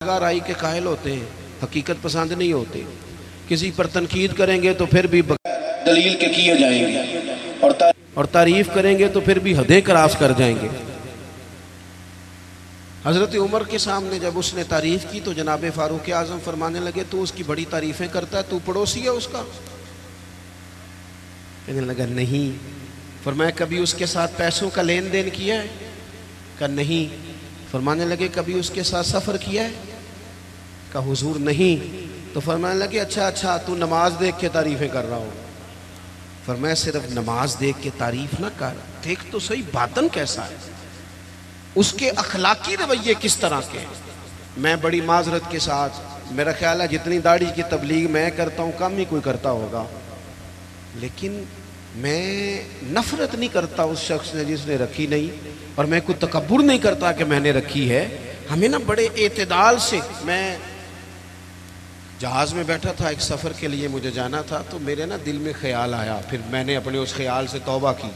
رائی کے قائل ہوتے ہیں، حقیقت پسند نہیں ہوتے. کسی پر تنقید کریں گے تو پھر بھی دلیل کے کیے جائیں گے، اور تعریف کریں گے تو پھر بھی حدیں کراس کر جائیں گے. حضرت عمر کے سامنے جب اس نے تعریف کی تو جناب فاروق اعظم فرمانے لگے تو اس کی بڑی تعریفیں کرتا ہے، تو پڑوسی ہے اس کا؟ کہنے لگا نہیں. فرمایا کبھی اس کے ساتھ پیسوں کا لین دین کیا ہے؟ کہا نہیں. فرمانے لگے کبھی اس کے ساتھ سفر کیا ہے؟ کہا حضور نہیں. تو فرمانے لگے اچھا تو نماز دیکھ کے تعریفیں کر رہا ہو. فرمایا صرف نماز دیکھ کے تعریف نہ کر، دیکھ تو صحیح باطن کیسا ہے، اس کے اخلاقی رویے کس طرح کے ہیں. میں بڑی معذرت کے ساتھ، میرا خیال ہے جتنی داڑھی کی تبلیغ میں کرتا ہوں کم ہی کوئی کرتا ہوگا، لیکن میں نفرت نہیں کرتا اس شخص نے جس نے رکھی نہیں، اور میں کوئی تکبر نہیں کرتا کہ میں نے رکھی ہے. ہمیں نا بڑے اعتدال سے، میں جہاز میں بیٹھا تھا، ایک سفر کے لیے مجھے جانا تھا، تو میرے نا دل میں خیال آیا، پھر میں نے اپنے اس خیال سے توبہ کی.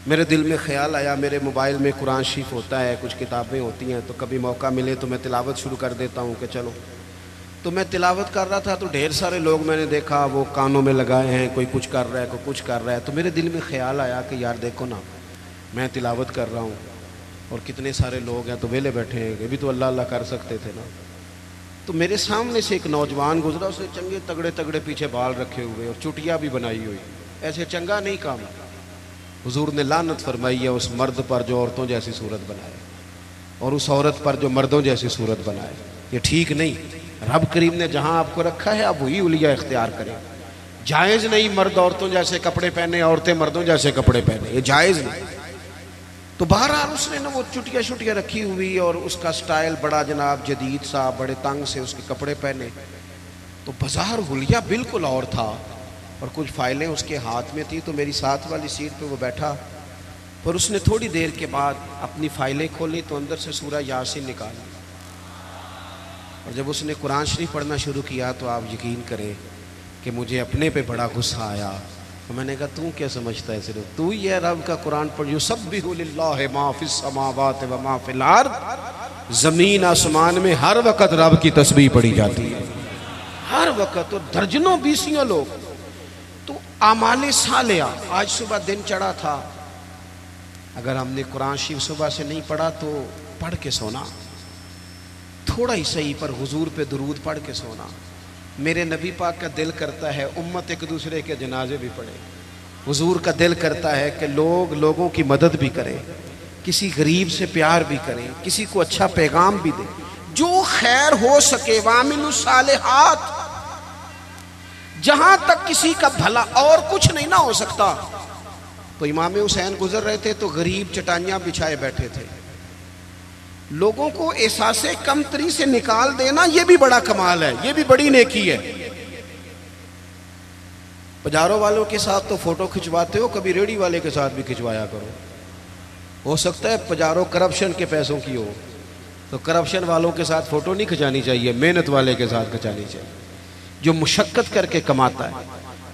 میرے دل میں خیال آیا، میرے موبائل میں قرآن شریف ہوتا ہے، کچھ کتابیں ہوتی ہیں، تو کبھی موقع ملے تو میں تلاوت شروع کر دیتا ہوں کہ چلو. تو میں تلاوت کر رہا تھا تو ڈھیر سارے لوگ میں نے دیکھا وہ کانوں میں لگائے ہیں، کوئی کچھ کر رہا ہے، کوئی کچھ کر رہا ہے. تو میرے دل میں خیال آیا کہ یار دیکھو نا، میں تلاوت کر رہا ہوں اور کتنے سارے لوگ ہیں تو ویلے بیٹھے ہیں، یہ بھی تو اللہ اللہ کر سکتے تھے نا. تو میرے سامنے سے ایک نوجوان گزرا، اس نے چنگے تگڑے پیچھے بال رکھے ہوئے اور چٹیا بھی بنائی ہوئی. ایسے چنگا نہیں کام. حضور نے لعنت فرمائی ہے اس مرد پر جو عورتوں جیسی صورت بنائے، اور اس عورت پر جو مردوں جیسی صورت بنائے. یہ ٹھیک نہیں. رب کریم نے جہاں آپ کو رکھا ہے آپ وہی اولیا اختیار کریں. جائز نہیں مرد عورتوں جیسے کپڑے پہنے، عورتیں مردوں جیسے کپڑے پہنے، یہ جائز نہیں. تو بہرحال اس نے نا وہ چٹیا رکھی ہوئی اور اس کا سٹائل بڑا جناب جدید سا، بڑے تنگ سے اس کے کپڑے پہنے. تو بظاہر حلیہ بالکل اور تھا، اور کچھ فائلیں اس کے ہاتھ میں تھی. تو میری ساتھ والی سیٹ پہ وہ بیٹھا، پر اس نے تھوڑی دیر کے بعد اپنی فائلیں کھولی تو اندر سے سورہ یاسین نکالی، اور جب اس نے قرآن شریف پڑھنا شروع کیا تو آپ یقین کریں کہ مجھے اپنے پہ بڑا غصہ آیا. تو میں نے کہا تو کیا سمجھتا ہے، صرف تو ہی ہے رب کا قرآن پڑھ یسبح للہ ما فی السماوات و ما فی الارض. زمین آسمان میں ہر وقت رب کی تسبیح پڑھی جاتی ہے، ہر وقت، اور درجنوں بیسیوں لوگ. تو اعمال صالحہ، آج صبح دن چڑھا تھا، اگر ہم نے قرآن شریف صبح سے نہیں پڑھا تو پڑھ کے سونا، تھوڑا ہی صحیح پر حضور پہ درود پڑھ کے سونا. میرے نبی پاک کا دل کرتا ہے امت ایک دوسرے کے جنازے بھی پڑھے. حضور کا دل کرتا ہے کہ لوگوں کی مدد بھی کریں، کسی غریب سے پیار بھی کریں، کسی کو اچھا پیغام بھی دیں، جو خیر ہو سکے. وَعَمِلُوا الصَّالِحَاتِ، جہاں تک کسی کا بھلا، اور کچھ نہیں نہ ہو سکتا. تو امام حسین گزر رہے تھے تو غریب چٹائیاں بچھائے بیٹھے تھے. لوگوں کو احساس کمتری سے نکال دینا یہ بھی بڑا کمال ہے، یہ بھی بڑی نیکی ہے. پجاروں والوں کے ساتھ تو فوٹو کھنچواتے ہو، کبھی ریڑھی والے کے ساتھ بھی کھنچوایا کرو. ہو سکتا ہے پجاروں کرپشن کے پیسوں کی ہو، تو کرپشن والوں کے ساتھ فوٹو نہیں کھنچانی چاہیے، محنت والے کے ساتھ کھنچانی چاہیے جو مشقت کر کے کماتا ہے.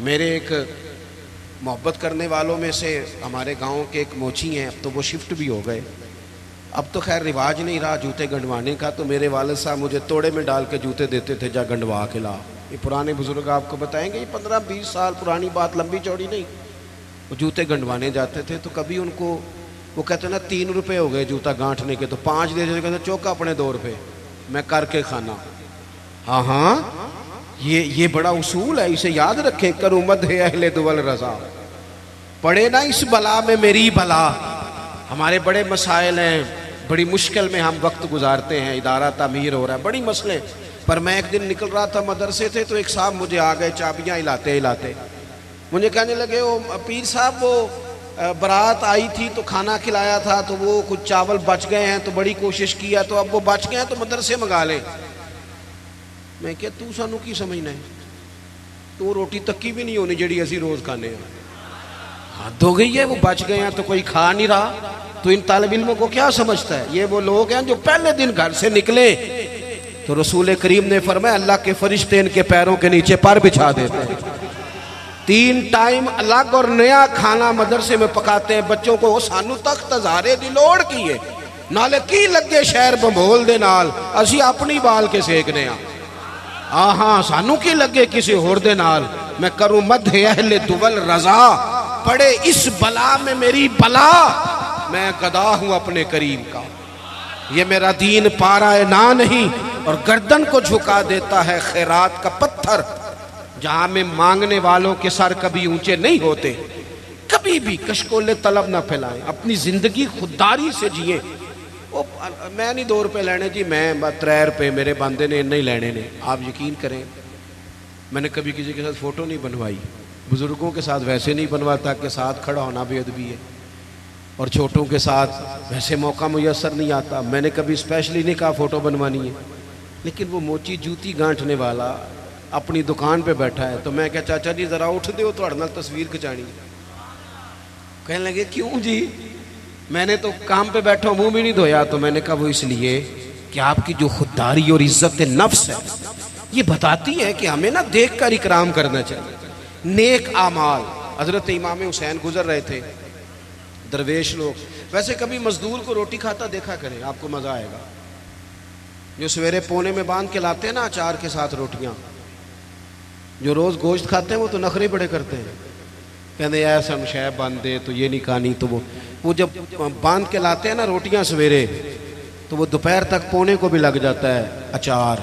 میرے ایک محبت کرنے والوں میں سے ہمارے گاؤں کے ایک موچی ہیں، اب تو وہ شفٹ بھی ہو گئے. اب تو خیر رواج نہیں رہا جوتے گنڈوانے کا، تو میرے والد صاحب مجھے توڑے میں ڈال کے جوتے دیتے تھے، جا گنڈوا کے لا. یہ پرانے بزرگ آپ کو بتائیں گے، یہ 15-20 سال پرانی بات، لمبی چوڑی نہیں. وہ جوتے گنڈوانے جاتے تھے تو کبھی ان کو وہ کہتے نا 3 روپے ہو گئے جوتا گانٹھنے کے، تو 5 دے دیتے، کہتے چوکا اپنے 2 روپے میں کر کے کھانا. ہاں یہ بڑا اصول ہے، اسے یاد رکھیں. کروں مد ہے اہل دول رضا، پڑے نا اس بلا میں میری بلا. ہمارے بڑے مسائل ہیں، بڑی مشکل میں ہم وقت گزارتے ہیں، ادارہ تعمیر ہو رہا ہے، بڑی مسئلے. پر میں ایک دن نکل رہا تھا مدرسے سے تو ایک صاحب مجھے آ گئے چابیاں ہلاتے مجھے کہنے لگے وہ پیر صاحب وہ برات آئی تھی تو کھانا کھلایا تھا تو وہ کچھ چاول بچ گئے ہیں تو بڑی کوشش کیا تو اب وہ بچ گئے ہیں تو مدرسے منگا لیں. میں کہ تو سانو کی سمجھنا ہے، تو روٹی تکی بھی نہیں ہونی جڑی اسی روز کھانے ہیں. حد ہو گئی ہے، وہ بچ گئے ہیں تو کوئی کھا نہیں رہا. تو ان طالب علموں کو کیا سمجھتا ہے؟ یہ وہ لوگ ہیں جو پہلے دن گھر سے نکلے تو رسول کریم نے فرمایا اللہ کے فرشتے ان کے پیروں کے نیچے پر بچھا دیتے ہیں. 3 ٹائم الگ اور نیا کھانا مدرسے میں پکاتے ہیں بچوں کو. سانو تک تزارے دی لوڑ کی ہے، ਨਾਲੇ ਕੀ ਲੱਗੇ ਸ਼ਹਿਰ ਬੰਬੋਲ ਦੇ ਨਾਲ, ਅਸੀਂ ਆਪਣੀ ਬਾਲ ਕੇ ਸੇਕਨੇ ਆ। ਆਹਾਂ ਸਾਨੂੰ ਕੀ ਲੱਗੇ ਕਿਸੇ ਹੋਰ ਦੇ ਨਾਲ। میں کروں مدح اہل دول رضا، پڑے اس بلا میں میری بلا، میں گدا ہوں اپنے کریم کا۔ یہ میرا دین پارا نہ نہیں اور گردن کو جھکا دیتا ہے خیرات کا پتھر، جہاں میں مانگنے والوں کے سر کبھی اونچے نہیں ہوتے۔ کبھی بھی کشکول طلب نہ پھیلائیں، اپنی زندگی خودداری سے جئیں۔ میں نہیں 2 روپے لینے جی، میں 3 روپے میرے بندے نے نہیں لینے نے۔ آپ یقین کریں میں نے کبھی کسی کے ساتھ فوٹو نہیں بنوائی، بزرگوں کے ساتھ ویسے نہیں بنواتا کہ ساتھ کھڑا ہونا بے ادبی ہے، اور چھوٹوں کے ساتھ ویسے موقع میسر نہیں آتا۔ میں نے کبھی اسپیشلی نہیں کہا فوٹو بنوانی ہے، لیکن وہ موچی جوتی گانٹنے والا اپنی دکان پہ بیٹھا ہے، تو میں کہا چاچا جی ذرا اٹھ دے، تھوڑے نال تصویر کھچانی۔ کہنے لگے کیوں جی؟ میں نے تو کام پہ بیٹھا منہ بھی نہیں دھویا۔ تو میں نے کہا وہ اس لیے کہ آپ کی جو خودداری اور عزت نفس ہے یہ بتاتی ہے کہ ہمیں نہ دیکھ کر اکرام کرنا چاہیے۔ نیک اعمال۔ حضرت امام حسین گزر رہے تھے، درویش لوگ، ویسے کبھی مزدور کو روٹی کھاتا دیکھا کریں، آپ کو مزہ آئے گا۔ جو سویرے پونے میں باندھ کے لاتے ہیں نا اچار کے ساتھ روٹیاں، جو روز گوشت کھاتے ہیں وہ تو نخرے بڑے کرتے ہیں، کہتے ہیں ایسا شے باندھ دے تو یہ نہیں کھانی، تو وہ جب باندھ کے لاتے ہیں نا روٹیاں سویرے، تو وہ دوپہر تک پونے کو بھی لگ جاتا ہے اچار،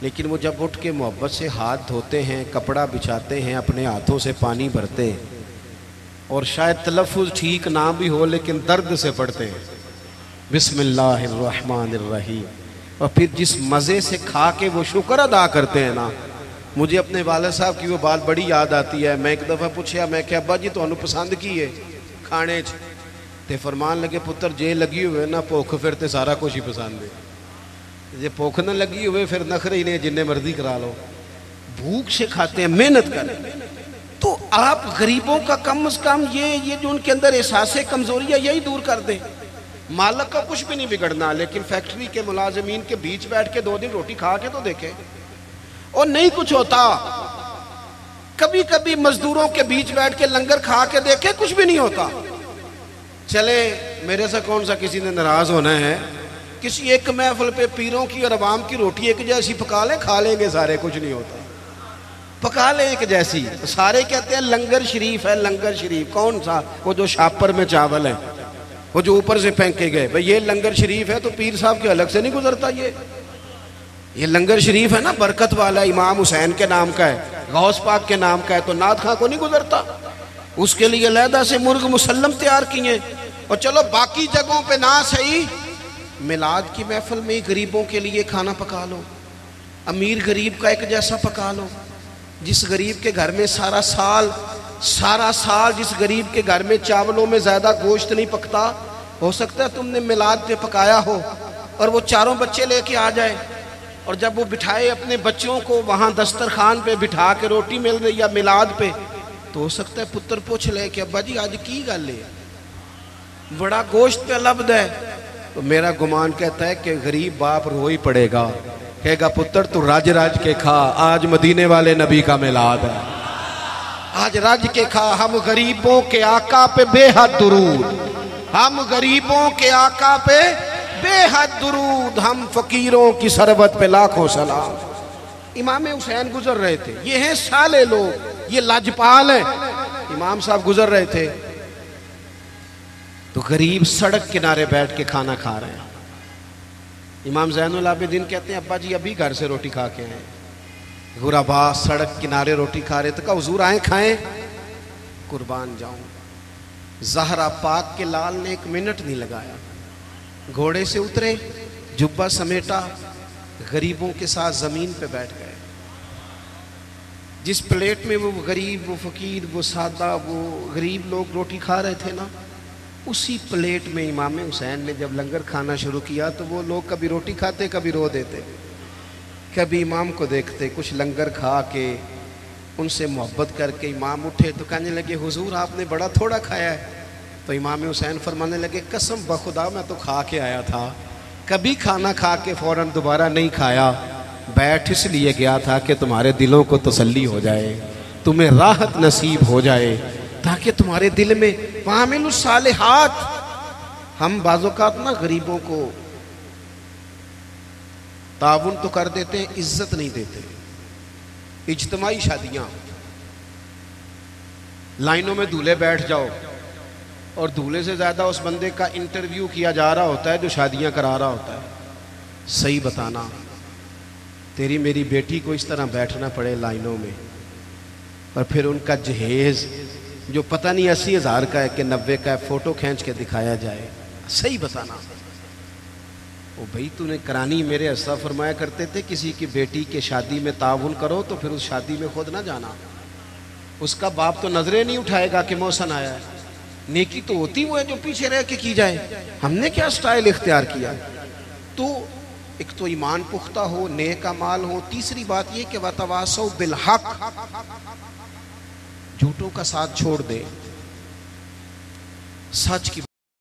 لیکن وہ جب اٹھ کے محبت سے ہاتھ دھوتے ہیں، کپڑا بچھاتے ہیں، اپنے ہاتھوں سے پانی بھرتے ہیں، اور شاید تلفظ ٹھیک نہ بھی ہو لیکن درد سے پڑھتے ہیں بسم اللہ الرحمن الرحیم، اور پھر جس مزے سے کھا کے وہ شکر ادا کرتے ہیں نا۔ مجھے اپنے والد صاحب کی وہ بات بڑی یاد آتی ہے۔ میں ایک دفعہ پوچھا، میں کہ ابا جی تو انہوں پسند کی ہے کھانے تے؟ فرمان لگے پتر جے لگی ہوئے نا بھوک پھر تے سارا کچھ ہی پسند ہے، جے بھوک نہ لگی ہوئے پھر نخرے ہی نہیں، جنہیں مرضی کرا لو۔ بھوک سے کھاتے ہیں، محنت کریں۔ تو آپ غریبوں کا کم از کم یہ جو ان کے اندر احساس کمزوری ہے یہی دور کر دیں۔ مالک کا کچھ بھی نہیں بگڑنا، لیکن فیکٹری کے ملازمین کے بیچ بیٹھ کے 2 دن روٹی کھا کے تو دیکھیں، اور نہیں کچھ ہوتا۔ کبھی کبھی مزدوروں کے بیچ بیٹھ کے لنگر کھا کے دیکھیں، کچھ بھی نہیں ہوتا۔ چلے میرے سے کون سا کسی نے ناراض ہونا ہے؟ کسی ایک محفل پہ پیروں کی اور عوام کی روٹی ایک جیسی پکا لیں، کھا لیں گے سارے، کچھ نہیں ہوتا۔ پکا لیں ایک جیسی، سارے کہتے ہیں لنگر شریف ہے، لنگر شریف کون سا؟ وہ جو شاپر میں چاول ہے، وہ جو اوپر سے پھینکے گئے، بھئی یہ لنگر شریف ہے تو پیر صاحب کے الگ سے نہیں گزرتا۔ یہ لنگر شریف ہے نا، برکت والا، امام حسین کے نام کا ہے، غوث پاک کے نام کا ہے، تو نعت خواں کو نہیں گزرتا۔ اس کے لیے علیحدہ سے مرغ مسلم تیار کیے، اور چلو باقی جگہوں پہ نہ صحیح، میلاد کی محفل میں غریبوں کے لیے کھانا پکا لو، امیر غریب کا ایک جیسا پکا لو۔ جس غریب کے گھر میں سارا سال جس غریب کے گھر میں چاولوں میں زیادہ گوشت نہیں پکتا، ہو سکتا ہے تم نے میلاد پہ پکایا ہو اور وہ 4 بچے لے کے آ جائے، اور جب وہ بٹھائے اپنے بچوں کو وہاں دسترخوان پہ بٹھا کے روٹی مل رہی یا میلاد پہ، تو ہو سکتا ہے پتر پوچھ لے کہ ابا جی آج کی گل ہے، بڑا گوشت پہ لبد ہے۔ تو میرا گمان کہتا ہے کہ غریب باپ رو ہی پڑے گا، کہے گا پتر تو راج کے کھا، آج مدینے والے نبی کا میلاد ہے، آج راج کے کھا۔ ہم غریبوں کے آقا پہ بے حد درود، ہم غریبوں کے آقا پہ بے حد درود، ہم فقیروں کی ثروت پہ لاکھوں سلام۔ امام حسین گزر رہے تھے، یہ ہیں سالے لوگ، یہ لاجپال ہیں۔ امام صاحب گزر رہے تھے تو غریب سڑک کنارے بیٹھ کے کھانا کھا رہے ہیں۔ امام زین العابدین کہتے ہیں ابا جی ابھی گھر سے روٹی کھا کے آئے، غربا سڑک کنارے روٹی کھا رہے، تو کہا حضور آئیں کھائیں، قربان جاؤں۔ زہرا پاک کے لال نے 1 منٹ نہیں لگایا، گھوڑے سے اترے، جبہ سمیٹا، غریبوں کے ساتھ زمین پہ بیٹھ گئے۔ جس پلیٹ میں وہ غریب، وہ فقیر، وہ سادہ، وہ غریب لوگ روٹی کھا رہے تھے نا، اسی پلیٹ میں امام حسین نے جب لنگر کھانا شروع کیا تو وہ لوگ کبھی روٹی کھاتے کبھی رو دیتے، کبھی امام کو دیکھتے، کچھ لنگر کھا کے ان سے محبت کر کے امام اٹھے تو کہنے لگے حضور آپ نے بڑا تھوڑا کھایا ہے۔ تو امام حسین فرمانے لگے قسم بخدا میں تو کھا کے آیا تھا، کبھی کھانا کھا کے فوراً دوبارہ نہیں کھایا، بیٹھ اس لیے گیا تھا کہ تمہارے دلوں کو تسلی ہو جائے، تمہیں راحت نصیب ہو جائے، تاکہ تمہارے دل میں وَعَمِلُوا الصَّالِحَاتِ ہم بعض اوقات نا غریبوں کو تعاون تو کر دیتے ہیں، عزت نہیں دیتے. اجتماعی شادیاں، لائنوں میں دولہے بیٹھ جاؤ اور دولہے سے زیادہ اس بندے کا انٹرویو کیا جا رہا ہوتا ہے جو شادیاں کرا رہا ہوتا ہے. صحیح بتانا، تیری میری بیٹی کو اس طرح بیٹھنا پڑے لائنوں میں اور پھر ان کا جہیز جو پتہ نہیں 80,000 کا ہے کہ 90 کا ہے فوٹو کھینچ کے دکھایا جائے. صحیح بتانا. او بھائی تو نے کرانی، میرے اسا فرمایا کرتے تھے کسی کی بیٹی کے شادی میں تعاون کرو تو پھر اس شادی میں خود نہ جانا. اس کا باپ تو نظریں نہیں اٹھائے گا کہ محسن آیا ہے. نیکی تو ہوتی وہ ہے جو پیچھے رہ کے کی جائے. ہم نے کیا سٹائل اختیار کیا؟ تو ایک تو ایمان پختہ ہو، نیک اعمال ہو. تیسری بات یہ کہ وَتَوَاصَوْا بِالْحَقِّ، جھوٹوں کا ساتھ چھوڑ دے، سچ کی